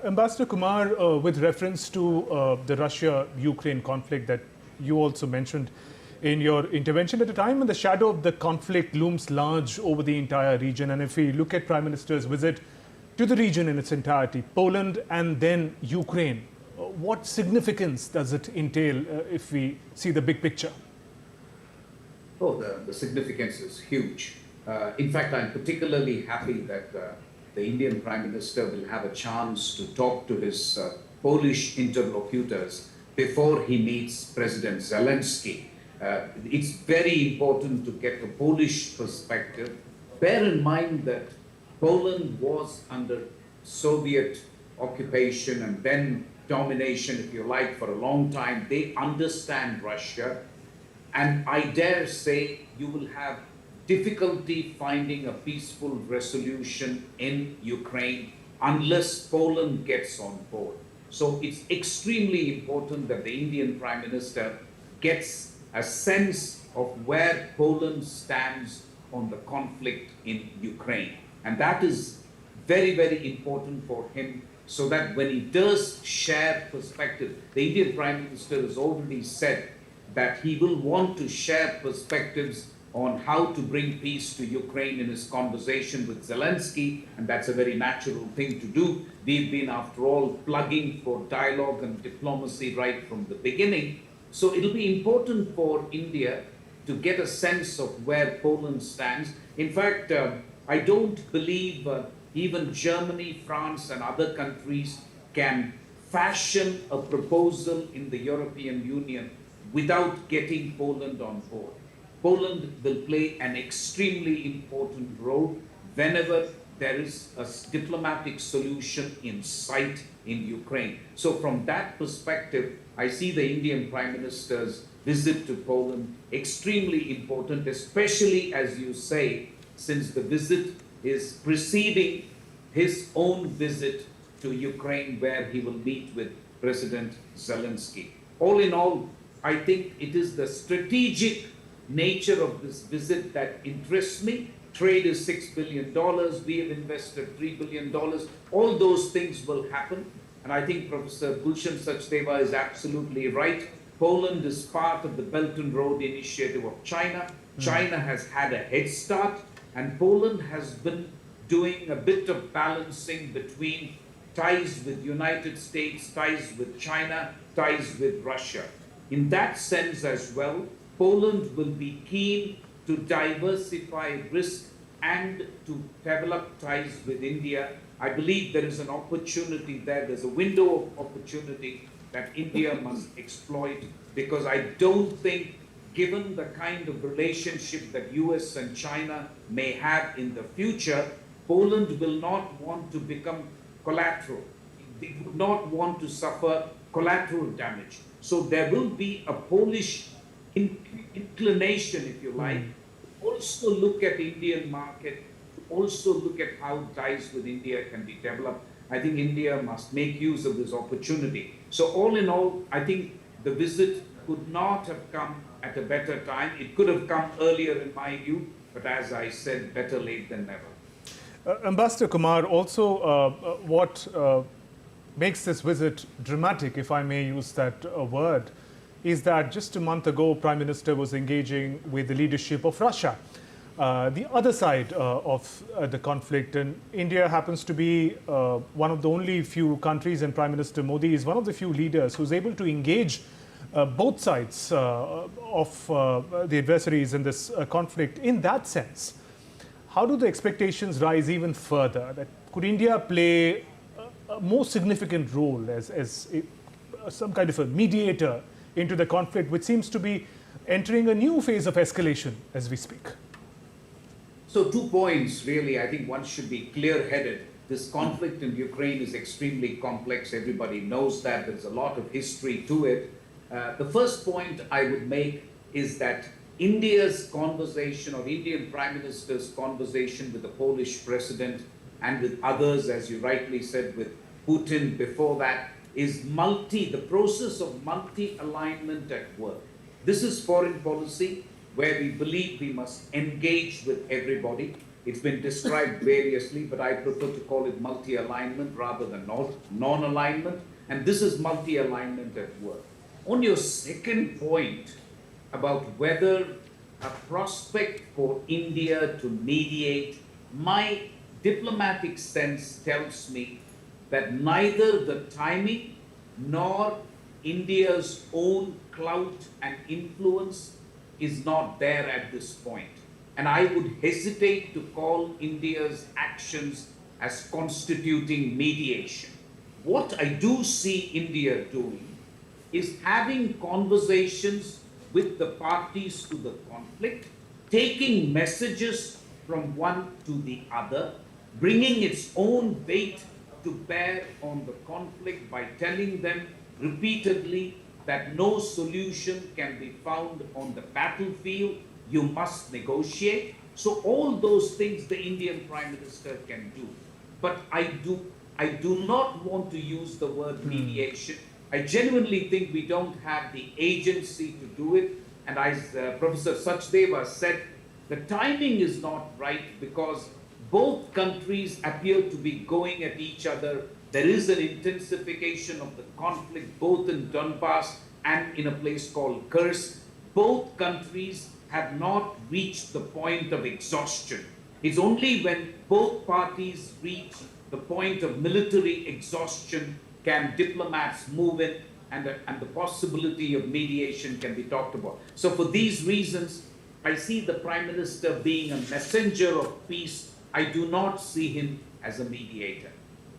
Ambassador Kumar, with reference to the Russia-Ukraine conflict that you also mentioned in your intervention, at a time when the shadow of the conflict looms large over the entire region, and if we look at Prime Minister's visit to the region in its entirety, Poland and then Ukraine, what significance does it entail if we see the big picture? Oh, the significance is huge. In fact, I'm particularly happy that the Indian Prime Minister will have a chance to talk to his Polish interlocutors before he meets President Zelensky. It's very important to get a Polish perspective. Bear in mind that Poland was under Soviet occupation and then domination, if you like, for a long time. They understand Russia. And I dare say you will have difficulty finding a peaceful resolution in Ukraine unless Poland gets on board. So it's extremely important that the Indian Prime Minister gets a sense of where Poland stands on the conflict in Ukraine. And that is very, very important for him, so that when he does share perspective, the Indian Prime Minister has already said that he will want to share perspectives on how to bring peace to Ukraine in his conversation with Zelensky, and that's a very natural thing to do. We've been, after all, plugging for dialogue and diplomacy right from the beginning. So it'll be important for India to get a sense of where Poland stands. In fact, I don't believe even Germany, France, and other countries can fashion a proposal in the European Union without getting Poland on board. Poland will play an extremely important role whenever there is a diplomatic solution in sight in Ukraine. So from that perspective, I see the Indian Prime Minister's visit to Poland extremely important, especially, as you say, since the visit is preceding his own visit to Ukraine, where he will meet with President Zelensky. All in all, I think it is the strategic nature of this visit that interests me. Trade is $6 billion. We have invested $3 billion. All those things will happen. And I think Professor Gulshan Sachdeva is absolutely right. Poland is part of the Belt and Road Initiative of China. China has had a head start, and Poland has been doing a bit of balancing between ties with United States, ties with China, ties with Russia. In that sense as well, Poland will be keen to diversify risk and to develop ties with India. I believe there is an opportunity there. There's a window of opportunity that India must exploit, because I don't think, given the kind of relationship that US and China may have in the future, Poland will not want to become collateral. They would not want to suffer collateral damage. So there will be a Polish inclination, if you like, also look at Indian market, also look at how ties with India can be developed. I think India must make use of this opportunity. So all in all, I think the visit could not have come at a better time. It could have come earlier in my view, but as I said, better late than never. Ambassador Kumar, also what makes this visit dramatic, if I may use that word, is that just a month ago, Prime Minister was engaging with the leadership of Russia, the other side of the conflict. And India happens to be one of the only few countries, and Prime Minister Modi is one of the few leaders who's able to engage both sides of the adversaries in this conflict. In that sense, how do the expectations rise even further? That could India play a more significant role as some kind of a mediator into the conflict, which seems to be entering a new phase of escalation as we speak? So 2 points, really. I think one should be clear-headed. This conflict in Ukraine is extremely complex. Everybody knows that. There's a lot of history to it. The first point I would make is that India's conversation, or Indian Prime Minister's conversation with the Polish President and with others, as you rightly said, with Putin before that, is the process of multi-alignment at work. This is foreign policy where we believe we must engage with everybody. It's been described variously, but I prefer to call it multi-alignment rather than non-alignment. And this is multi-alignment at work. On your second point about whether a prospect for India to mediate, my diplomatic sense tells me that neither the timing nor India's own clout and influence is not there at this point. And I would hesitate to call India's actions as constituting mediation. What I do see India doing is having conversations with the parties to the conflict, taking messages from one to the other, bringing its own weight to bear on the conflict by telling them repeatedly that no solution can be found on the battlefield, you must negotiate. So all those things the Indian Prime Minister can do. But I do not want to use the word mediation. I genuinely think we don't have the agency to do it. And as Professor Sachdeva said, the timing is not right because both countries appear to be going at each other. There is an intensification of the conflict both in Donbass and in a place called Kursk. Both countries have not reached the point of exhaustion. It's only when both parties reach the point of military exhaustion can diplomats move in and the possibility of mediation can be talked about. So for these reasons, I see the Prime Minister being a messenger of peace. I do not see him as a mediator.